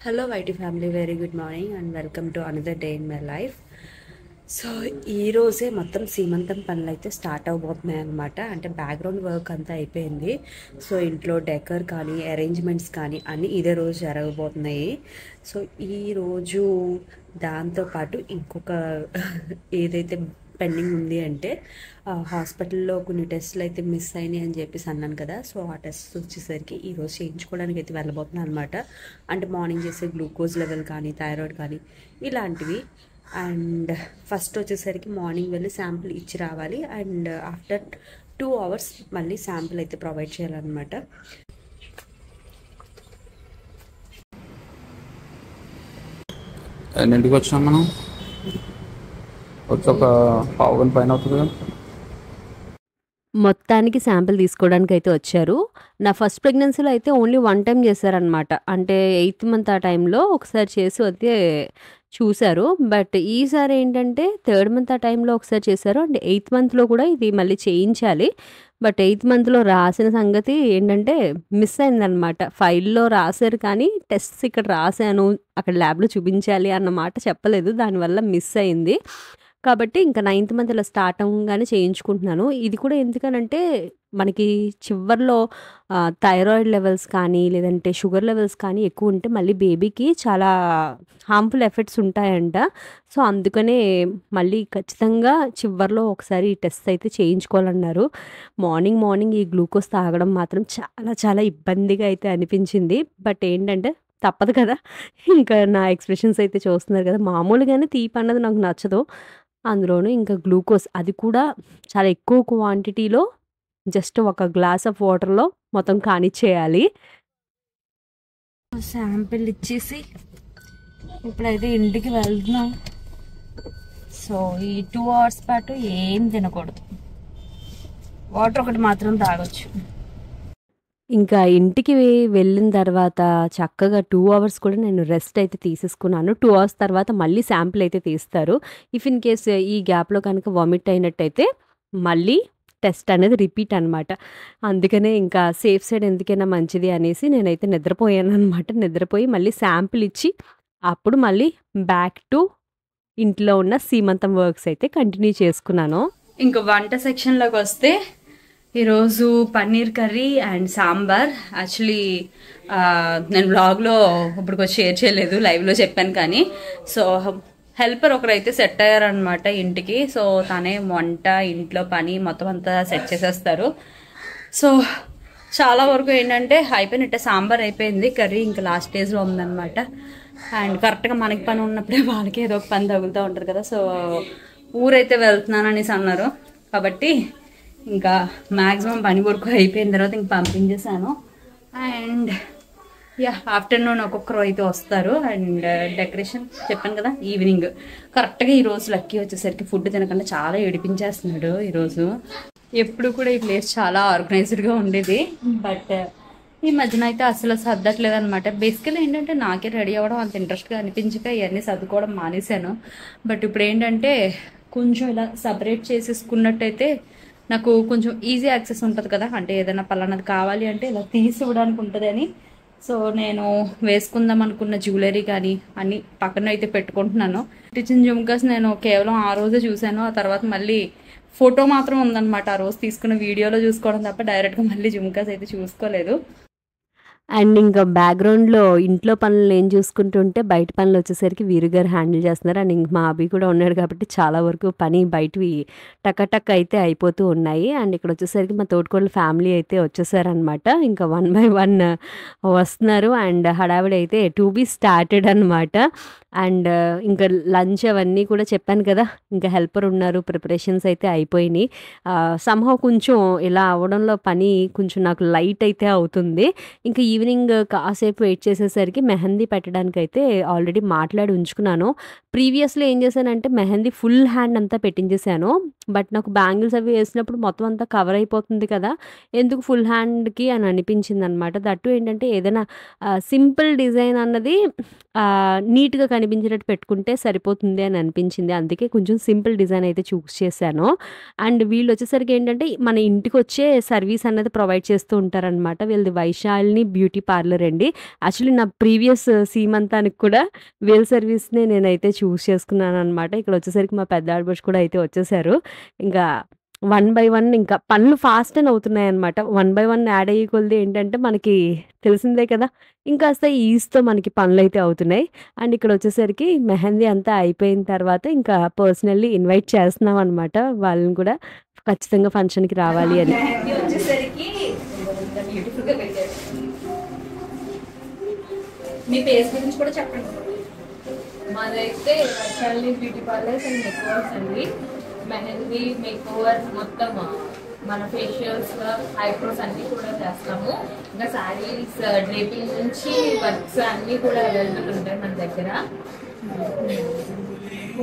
Hello YT family, very good morning and welcome to another day in my life. So ఈరోజే మొత్తం సీమంతం పనులు అయితే స్టార్ట్ అవబోతున్నాయి అనమాట. అంటే బ్యాక్గ్రౌండ్ వర్క్ అంతా అయిపోయింది. సో ఇంట్లో డెకర్ కానీ అరేంజ్మెంట్స్ కానీ అన్నీ ఇదే రోజు జరగబోతున్నాయి. సో ఈరోజు దాంతోపాటు ఇంకొక ఏదైతే పెండింగ్ ఉంది అంటే హాస్పిటల్లో కొన్ని టెస్టులు అయితే మిస్ అయినాయి అని చెప్పేసి అన్నాను కదా. సో ఆ టెస్ట్ వచ్చేసరికి ఈరోజు చేయించుకోవడానికి అయితే వెళ్ళబోతున్నాను అనమాట. అంటే మార్నింగ్ చేసే గ్లూకోజ్ లెవెల్ కానీ థైరాయిడ్ కానీ ఇలాంటివి. అండ్ ఫస్ట్ వచ్చేసరికి మార్నింగ్ వెళ్ళి శాంపుల్ ఇచ్చి రావాలి. అండ్ ఆఫ్టర్ 2 hours మళ్ళీ శాంపుల్ అయితే ప్రొవైడ్ చేయాలన్నమాట. ఎన్నింటికి వచ్చినాం మనం? వచ్చి ఒక పావు గంట పైన అవుతుంది కదా. మొత్తానికి శాంపిల్ తీసుకోవడానికి అయితే వచ్చారు. నా ఫస్ట్ ప్రెగ్నెన్సీలో అయితే ఓన్లీ 1 టైం చేశారనమాట. అంటే 8th మంత్ ఆ టైంలో ఒకసారి చేసి అయితే చూశారు. బట్ ఈసారి ఏంటంటే 3rd మంత్ ఆ టైంలో ఒకసారి చేశారు. అండ్ 8th మంత్లో కూడా ఇది మళ్ళీ చేయించాలి. బట్ 8th మంత్లో రాసిన సంగతి ఏంటంటే మిస్ అయిందనమాట. ఫైల్లో రాశారు కానీ టెస్ట్స్ ఇక్కడ రాశాను, అక్కడ ల్యాబ్లో చూపించాలి అన్నమాట చెప్పలేదు. దానివల్ల మిస్ అయింది. కాబట్టి ఇంకా 9th మంత్ ఇలా స్టార్ట్ అవ్వగానే చేయించుకుంటున్నాను. ఇది కూడా ఎందుకనంటే మనకి చివర్లో థైరాయిడ్ లెవెల్స్ కానీ లేదంటే షుగర్ లెవెల్స్ కానీ ఎక్కువ ఉంటే మళ్ళీ బేబీకి చాలా హార్మ్ఫుల్ ఎఫెక్ట్స్ ఉంటాయంట. సో అందుకనే మళ్ళీ ఖచ్చితంగా చివర్లో ఒకసారి ఈ టెస్ట్ అయితే చేయించుకోవాలన్నారు. మార్నింగ్ ఈ గ్లూకోజ్ తాగడం మాత్రం చాలా చాలా ఇబ్బందిగా అయితే అనిపించింది. బట్ ఏంటంటే తప్పదు కదా. ఇంకా నా ఎక్స్ప్రెషన్స్ అయితే చూస్తున్నారు కదా. మామూలుగానే తీపి అన్నది నాకు నచ్చదు. అందులోనూ ఇంకా గ్లూకోజ్ అది కూడా చాలా ఎక్కువ క్వాంటిటీలో జస్ట్ ఒక గ్లాస్ ఆఫ్ వాటర్లో మొత్తం కానిచ్చేయాలి. శాంపిల్ ఇచ్చేసి ఇప్పుడైతే ఇంటికి వెళ్తున్నాం. సో ఈ 2 hours పాటు ఏం తినకూడదు, వాటర్ ఒకటి మాత్రం తాగొచ్చు. ఇంకా ఇంటికి వెళ్ళిన తర్వాత చక్కగా 2 hours కూడా నేను రెస్ట్ అయితే తీసేసుకున్నాను. 2 hours తర్వాత మళ్ళీ శాంపిల్ అయితే తీస్తారు. ఇఫ్ ఇన్ కేస్ ఈ గ్యాప్లో కనుక వామిట్ అయినట్టయితే మళ్ళీ టెస్ట్ అనేది రిపీట్ అనమాట. అందుకనే ఇంకా సేఫ్ సైడ్ ఎందుకైనా మంచిది అనేసి నేనైతే నిద్రపోయాను అనమాట. నిద్రపోయి మళ్ళీ శాంపిల్ ఇచ్చి అప్పుడు మళ్ళీ బ్యాక్ టు ఇంట్లో ఉన్న సీమంతం వర్క్స్ అయితే కంటిన్యూ చేసుకున్నాను. ఇంకా వంట సెక్షన్లోకి వస్తే ఈరోజు paneer curry and sambar. Actually నేను బ్లాగ్లో ఇప్పుడు షేర్ చేయలేదు, లైవ్లో చెప్పాను కానీ. సో హెల్పర్ ఒకరైతే సెట్ అయ్యారనమాట ఇంటికి. సో తనే వంట ఇంట్లో పని మొత్తం అంతా సెట్ చేసేస్తారు. సో చాలా వరకు ఏంటంటే అయిపోయినట్టే, సాంబార్ అయిపోయింది, కర్రీ ఇంకా లాస్ట్ స్టేజ్లో ఉందన్నమాట. అండ్ కరెక్ట్గా మనకి పని ఉన్నప్పుడే వాళ్ళకి ఏదో ఒక పని తగులుతూ ఉంటుంది కదా. సో ఊరైతే వెళ్తున్నాను అనేసి అన్నారు కాబట్టి ఇంకా మ్యాక్సిమం పని వరకు అయిపోయిన తర్వాత ఇంక పంపించేసాను. అండ్ ఆఫ్టర్నూన్ ఒక్కొక్కరు అయితే వస్తారు. అండ్ డెకరేషన్ చెప్పాను కదా ఈవినింగ్. కరెక్ట్గా ఈరోజు లక్కీ వచ్చేసరికి ఫుడ్ తినకుండా చాలా ఏడిపించేస్తున్నాడు ఈరోజు. ఎప్పుడు కూడా ఈ ప్లేస్ చాలా ఆర్గనైజ్డ్గా ఉండేది, బట్ ఈ మధ్యన అయితే అసలు సర్దట్లేదు అనమాట. బేసికలీ ఏంటంటే నాకే రెడీ అవ్వడం అంత ఇంట్రెస్ట్గా అనిపించక ఇవన్నీ సర్దుకోవడం మానేశాను. బట్ ఇప్పుడు ఏంటంటే కొంచెం ఇలా సపరేట్ చేసేసుకున్నట్టయితే నాకు కొంచెం ఈజీ యాక్సెస్ ఉంటుంది కదా. అంటే ఏదైనా పలానది కావాలి అంటే ఇలా తీసి ఇవ్వడానికి ఉంటుంది అని. సో నేను వేసుకుందాం అనుకున్న జ్యువెలరీ కానీ అన్ని పక్కన అయితే పెట్టుకుంటున్నాను. టిచిన్ జుమ్కాస్ నేను కేవలం ఆ రోజే చూశాను. ఆ తర్వాత మళ్ళీ ఫోటో మాత్రం ఉందన్నమాట. ఆ రోజు తీసుకున్న వీడియోలో చూసుకోవడం తప్ప డైరెక్ట్గా మళ్ళీ జుమ్కాస్ అయితే చూసుకోలేదు. అండ్ ఇంకా బ్యాక్గ్రౌండ్లో ఇంట్లో పనులు ఏం చూసుకుంటుంటే బయట పనులు వచ్చేసరికి వీరుగారు హ్యాండిల్ చేస్తున్నారు. అండ్ ఇంక మా అభి కూడా ఉన్నాడు కాబట్టి చాలా వరకు పని బయటవి టక్ అయితే అయిపోతూ ఉన్నాయి. అండ్ ఇక్కడ వచ్చేసరికి మా తోటికోళ్ళ ఫ్యామిలీ అయితే వచ్చేసారనమాట. ఇంకా 1 by 1 వస్తున్నారు. అండ్ హడావిడి అయితే టు బీ స్టార్టెడ్ అనమాట. అండ్ ఇంకా లంచ్ అవన్నీ కూడా చెప్పాను కదా, ఇంకా హెల్పర్ ఉన్నారు, ప్రిపరేషన్స్ అయితే అయిపోయినాయి. సంహౌ కొంచెం ఇలా అవ్వడంలో పని కొంచెం నాకు లైట్ అయితే అవుతుంది. ఇంకా ఈవినింగ్ కాసేపు వెయిట్ చేసేసరికి మెహందీ పెట్టడానికి అయితే ఆల్రెడీ మాట్లాడి ఉంచుకున్నాను. ప్రీవియస్లో ఏం చేశానంటే మెహందీ ఫుల్ హ్యాండ్ అంతా పెట్టించేసాను. బట్ నాకు బ్యాంగిల్స్ అవి వేసినప్పుడు మొత్తం అంతా కవర్ అయిపోతుంది కదా, ఎందుకు ఫుల్ హ్యాండ్కి అని అనిపించింది అనమాట. దట్టు ఏంటంటే ఏదైనా సింపుల్ డిజైన్ అన్నది నీట్గా కనిపించేటట్టు పెట్టుకుంటే సరిపోతుంది అని అనిపించింది. అందుకే కొంచెం సింపుల్ డిజైన్ అయితే చూస్ చేశాను. అండ్ వీళ్ళు వచ్చేసరికి ఏంటంటే మన ఇంటికి వచ్చే సర్వీస్ అన్నది ప్రొవైడ్ చేస్తూ ఉంటారనమాట. వీళ్ళది వైశాలిని బ్యూటీ బ్యూటీ పార్లర్ అండి. యాక్చువల్లీ నా ప్రీవియస్ సీమంతానికి కూడా వీళ్ళ సర్వీస్‌నే నేనైతే చూజ్ చేసుకున్నాననమాట. ఇక్కడొచ్చేసరికి మా పెద్ద ఆడపడుచు కూడా అయితే వచ్చేసారు. ఇంకా వన్ బై వన్ ఇంకా పనులు ఫాస్ట్ అని అవుతున్నాయన్నమాట. వన్ బై వన్ యాడ్ అయ్యే కొద్దీ ఏంటంటే మనకి తెలిసిందే కదా! ఇంకాస్త ఈజ్‌తో మనకి పనులైతే అవుతున్నాయి. అండ్ ఇక్కడొచ్చేసరికి మెహందీ అంతా అయిపోయిన తర్వాత ఇంకా పర్సనల్లీ ఇన్వైట్ చేస్తున్నామనమాట. వాళ్ళని కూడా ఖచ్చితంగా ఫంక్షన్‌కి రావాలి అని. మెహందీ వచ్చేసరికి ఇంత బ్యూటిఫుల్‌గా పెట్టారు. మీ పేస్ గురించి కూడా చెప్పండి. మాదైతే Vaishali beauty parlours and makeovers అండి. మెహందీ మేకోవర్ మొత్తం మన ఫేషియల్స్ ఐబ్రోస్ అన్నీ కూడా చేస్తాము. ఇంకా శారీస్ డ్రేపింగ్ నుంచి వర్క్స్ అన్నీ కూడా అవైలబుల్ ఉంటాయి మన దగ్గర.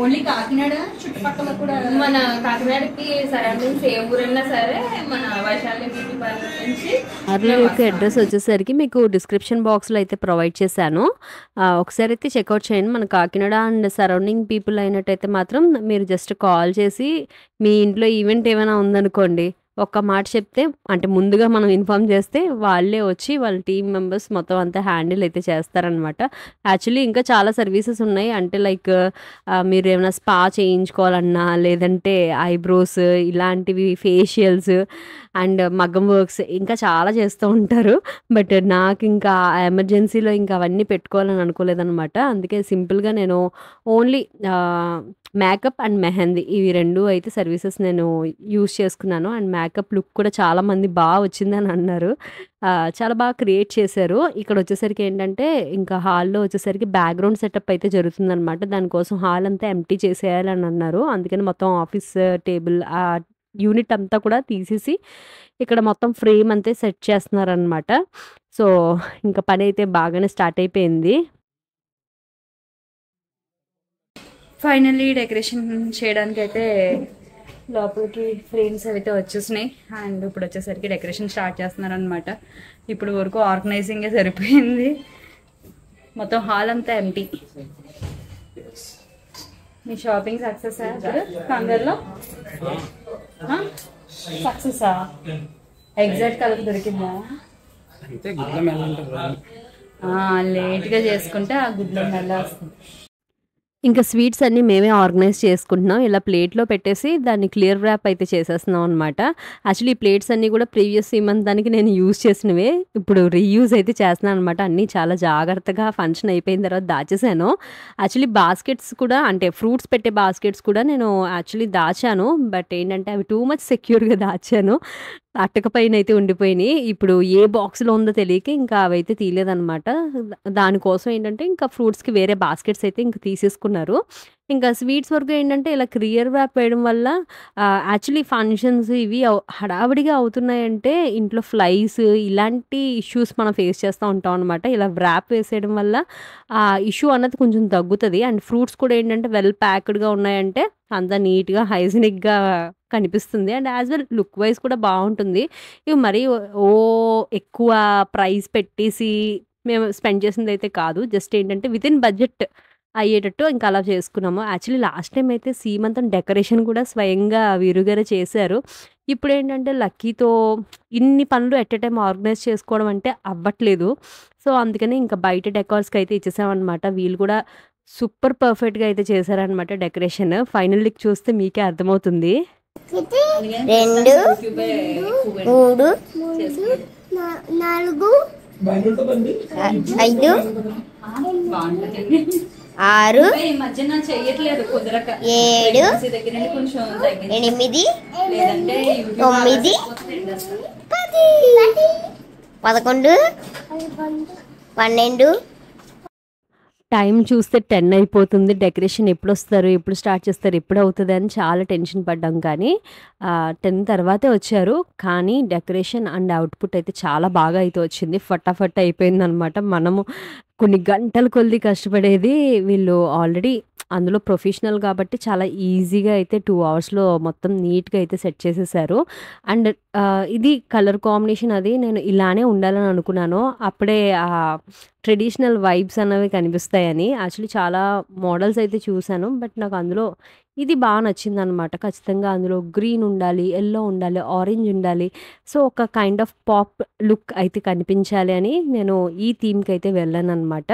ఓన్లీ కాకినాడ చుట్టుపక్కల కూడా మన కాకినాడకి సరౌండింగ్స్ ఏ ఊరన్నా సరే మన వైశాలి బ్యూటీ పార్లర్ నుంచి పార్లర్ యొక్క అడ్రస్ వచ్చేసరికి మీకు డిస్క్రిప్షన్ బాక్స్‌లో అయితే ప్రొవైడ్ చేశాను. ఒకసారి అయితే చెక్‌ఔట్ చేయండి. మన కాకినాడ అండ్ సరౌండింగ్ పీపుల్ అయినట్టయితే మాత్రం మీరు జస్ట్ కాల్ చేసి మీ ఇంట్లో ఈవెంట్ ఏమైనా ఉందనుకోండి, ఒక్క మాట చెప్తే అంటే ముందుగా మనం ఇన్ఫార్మ్ చేస్తే వాళ్ళే వచ్చి వాళ్ళ టీమ్ మెంబర్స్ మొత్తం అంతా హ్యాండిల్ అయితే చేస్తారనమాట. యాక్చువల్లీ ఇంకా చాలా సర్వీసెస్ ఉన్నాయి. అంటే లైక్ మీరు ఏమైనా స్పా చేయించుకోవాలన్నా, లేదంటే ఐబ్రోస్ ఇలాంటివి, ఫేషియల్స్ అండ్ మగ్గం వర్క్స్ ఇంకా చాలా చేస్తూ ఉంటారు. బట్ నాకు ఇంకా ఎమర్జెన్సీలో ఇంకా అవన్నీ పెట్టుకోవాలని అనుకోలేదనమాట. అందుకే సింపుల్గా నేను ఓన్లీ మేకప్ అండ్ మెహందీ ఇవి 2 అయితే సర్వీసెస్ నేను యూజ్ చేసుకున్నాను. అండ్ మేకప్ లుక్ కూడా చాలామంది వచ్చిందని అన్నారు. చాలా బాగా క్రియేట్ చేశారు. ఇక్కడ వచ్చేసరికి ఏంటంటే ఇంకా హాల్లో వచ్చేసరికి బ్యాక్గ్రౌండ్ సెటప్ అయితే జరుగుతుందనమాట. దానికోసం హాల్ అంతా ఎంప్టీ చేసేయాలని అన్నారు. అందుకని మొత్తం ఆఫీస్ టేబుల్ యూనిట్ అంతా కూడా తీసేసి ఇక్కడ మొత్తం ఫ్రేమ్ అంతే సెట్ చేస్తున్నారనమాట. సో ఇంకా పని అయితే బాగానే స్టార్ట్ అయిపోయింది. ఫైనల్లీ డెకరేషన్ చేయడానికి అయితే లోపలికి ఫ్రేమ్స్ అయితే వచ్చేసినాయి. అండ్ ఇప్పుడు వచ్చేసరికి డెకరేషన్ స్టార్ట్ చేస్తున్నారనమాట. ఇప్పుడు వరకు ఆర్గనైజింగే సరిపోయింది. మొత్తం హాల్ అంతా ఎంటీ. మీ షాపింగ్ సక్సెస్ కంగారులో సక్సెసా? ఎగ్జాక్ట్ కలర్ దొరికిందా? లేట్గా చేసుకుంటే ఆ గుడ్లో మెల్ల వస్తుంది. ఇంకా స్వీట్స్ అన్నీ మేమే ఆర్గనైజ్ చేసుకుంటున్నాం. ఇలా ప్లేట్‌లో పెట్టేసి దాన్ని క్లియర్ వ్రాప్ అయితే చేసేస్తున్నాం అనమాట. యాక్చువల్లీ ఈ ప్లేట్స్ అన్నీ కూడా ప్రీవియస్ సీమంతానికి నేను యూజ్ చేసినవే. ఇప్పుడు రీయూజ్ అయితే చేస్తున్నాను అనమాట. అన్నీ చాలా జాగ్రత్తగా ఫంక్షన్ అయిపోయిన తర్వాత దాచేసాను. యాక్చువల్లీ బాస్కెట్స్ కూడా అంటే ఫ్రూట్స్ పెట్టే బాస్కెట్స్ కూడా నేను యాక్చువల్లీ దాచాను. బట్ ఏంటంటే అవి టూ మచ్ సెక్యూర్‌గా దాచాను. అట్టక పైన అయితే ఉండిపోయినాయి. ఇప్పుడు ఏ బాక్స్‌లో ఉందో తెలియక ఇంకా అవైతే తీయలేదనమాట. దానికోసం ఏంటంటే ఇంకా ఫ్రూట్స్‌కి వేరే బాస్కెట్స్ అయితే ఇంక తీసేసుకున్నారు. ఇంకా స్వీట్స్ వరకు ఏంటంటే ఇలా క్లియర్ వ్రాప్ వేయడం వల్ల యాక్చువల్లీ ఫంక్షన్స్ ఇవి హడావిడిగా అవుతున్నాయంటే ఇంట్లో ఫ్లైస్ ఇలాంటి ఇష్యూస్ మనం ఫేస్ చేస్తూ ఉంటాం అనమాట. ఇలా వ్రాప్ వేసేయడం వల్ల ఆ ఇష్యూ అన్నది కొంచెం తగ్గుతుంది. అండ్ ఫ్రూట్స్ కూడా ఏంటంటే వెల్ ప్యాక్డ్‌గా ఉన్నాయంటే అంతా నీట్‌గా హైజీనిక్‌గా కనిపిస్తుంది. And as well look wise కూడా బాగుంటుంది. ఇవి మరీ ఎక్కువ ప్రైస్ పెట్టేసి మేము స్పెండ్ చేసింది అయితే కాదు. జస్ట్ ఏంటంటే వితిన్ బడ్జెట్ అయ్యేటట్టు ఇంకా అలా చేసుకున్నాము. యాక్చువల్లీ లాస్ట్ టైం అయితే సీమంతం డెకరేషన్ కూడా స్వయంగా వీరుగారే చేశారు. ఇప్పుడేంటంటే లక్కీతో ఇన్ని పనులు ఎట్ ఎ టైమ్ ఆర్గనైజ్ చేసుకోవడం అంటే అవ్వట్లేదు. సో అందుకని ఇంకా బయట డెకార్స్‌కి అయితే ఇచ్చేసామనమాట. వీళ్ళు కూడా సూపర్ పర్ఫెక్ట్‌గా అయితే చేశారనమాట డెకరేషన్. ఫైనల్ లుక్ చూస్తే మీకే అర్థమవుతుంది. 2 3 4 5 6 ఈ మధ్యన చెయ్యట్లేదు కుదరక 7 దగ్గర నుండి కొంచెం తగ్గింది. 8 లేదంటే 9 10 11 12 టైం చూస్తే 10 అయిపోతుంది. డెకరేషన్ ఎప్పుడొస్తారు, ఎప్పుడు స్టార్ట్ చేస్తారు, ఎప్పుడు అవుతుంది అని చాలా టెన్షన్ పడ్డాం. కానీ 10 తర్వాతే వచ్చారు. కానీ డెకరేషన్ అండ్ అవుట్పుట్ అయితే చాలా బాగా అయితే వచ్చింది. ఫటాఫట్ అయిపోయిందనమాట. మనము కొన్ని గంటల కొద్ది కష్టపడేది వీళ్ళు ఆల్రెడీ అందులో ప్రొఫెషనల్ కాబట్టి చాలా ఈజీగా అయితే 2 అవర్స్‌లో మొత్తం నీట్‌గా అయితే సెట్ చేసేసారు. అండ్ ఇది కలర్ కాంబినేషన్ అది నేను ఇలానే ఉండాలని అనుకున్నాను. అప్పుడే ట్రెడిషనల్ వైబ్స్ అనేవి కనిపిస్తాయని. యాక్చువల్లీ చాలా మోడల్స్ అయితే చూశాను. బట్ నాకు అందులో ఇది బాగా నచ్చిందనమాట. ఖచ్చితంగా అందులో గ్రీన్ ఉండాలి, యెల్లో ఉండాలి, ఆరెంజ్ ఉండాలి. సో, ఒక కైండ్ ఆఫ్ పాప్ లుక్ అయితే కనిపించాలి అని నేను ఈ థీమ్‌కి అయితే వెళ్ళాననమాట.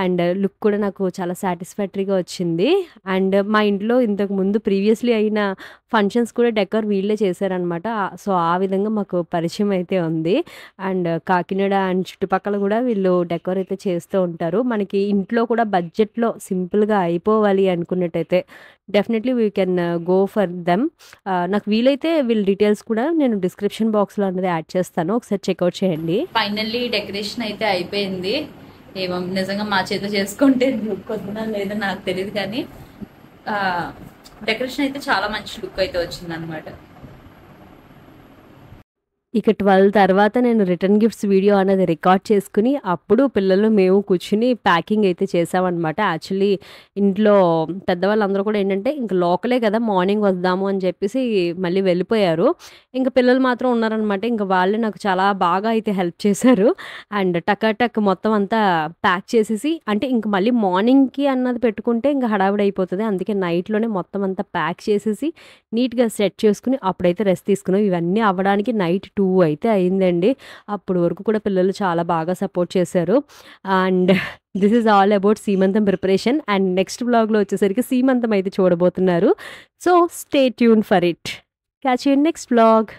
అండ్ లుక్ కూడా నాకు చాలా సాటిస్ఫాక్టరీగా వచ్చింది. అండ్ మా ఇంట్లో ఇంతకుముందు ప్రీవియస్‌లీ అయిన ఫంక్షన్స్ కూడా డెకర్ వీళ్ళే చేశారనమాట. సో, ఆ విధంగా మాకు పరిచయం అయితే ఉంది. అండ్ కాకినాడ అండ్ చుట్టుపక్కల కూడా వీళ్ళు డెకర్ అయితే చేస్తూ ఉంటారు. మనకి ఇంట్లో కూడా బడ్జెట్‌లో సింపుల్‌గా అయిపోవాలి అనుకున్నట్టయితే definitely we can go for them. నాకు వీలైతే వీళ్ళ డీటెయిల్స్ కూడా నేను డిస్క్రిప్షన్ బాక్స్‌లో అనేది యాడ్ చేస్తాను. ఒకసారి చెక్అవుట్ చేయండి. ఫైనల్లీ డెకరేషన్ అయితే అయిపోయింది. ఏమో నిజంగా మా చేతితో చేసుకుంటే లుక్ వస్తుందా లేదా నాకు తెలియదు, కానీ డెకరేషన్ అయితే చాలా మంచి లుక్ అయితే వచ్చింది అనమాట. ఇక 12 తర్వాత నేను రిటర్న్ గిఫ్ట్స్ వీడియో అనేది రికార్డ్ చేసుకుని అప్పుడు పిల్లలు మేము కూర్చుని ప్యాకింగ్ అయితే చేసామన్నమాట. యాక్చువల్లీ ఇంట్లో పెద్దవాళ్ళందరూ కూడా ఏంటంటే ఇంక లోకలే కదా మార్నింగ్ వద్దాము అని చెప్పేసి మళ్ళీ వెళ్ళిపోయారు. ఇంక పిల్లలు మాత్రం ఉన్నారనమాట. ఇంక వాళ్ళే నాకు చాలా బాగా అయితే హెల్ప్ చేశారు. అండ్ టకాటక్ మొత్తం అంతా ప్యాక్ చేసేసి, అంటే ఇంక మళ్ళీ మార్నింగ్కి అన్నది పెట్టుకుంటే ఇంకా హడావిడి అయిపోతుంది. అందుకే నైట్లోనే మొత్తం అంతా ప్యాక్ చేసేసి నీట్గా సెట్ చేసుకుని అప్పుడైతే రెస్ట్ తీసుకున్నాం. ఇవన్నీ అవ్వడానికి నైట్ 2 అయితే అయిందండి. అప్పటి వరకు కూడా పిల్లలు చాలా బాగా సపోర్ట్ చేశారు. And this is all about సీమంతం ప్రిపరేషన్. అండ్ నెక్స్ట్ వ్లాగ్లో వచ్చేసరికి సీమంతం అయితే చూడబోతున్నారు. So stay tune for it. Catch you in next vlog.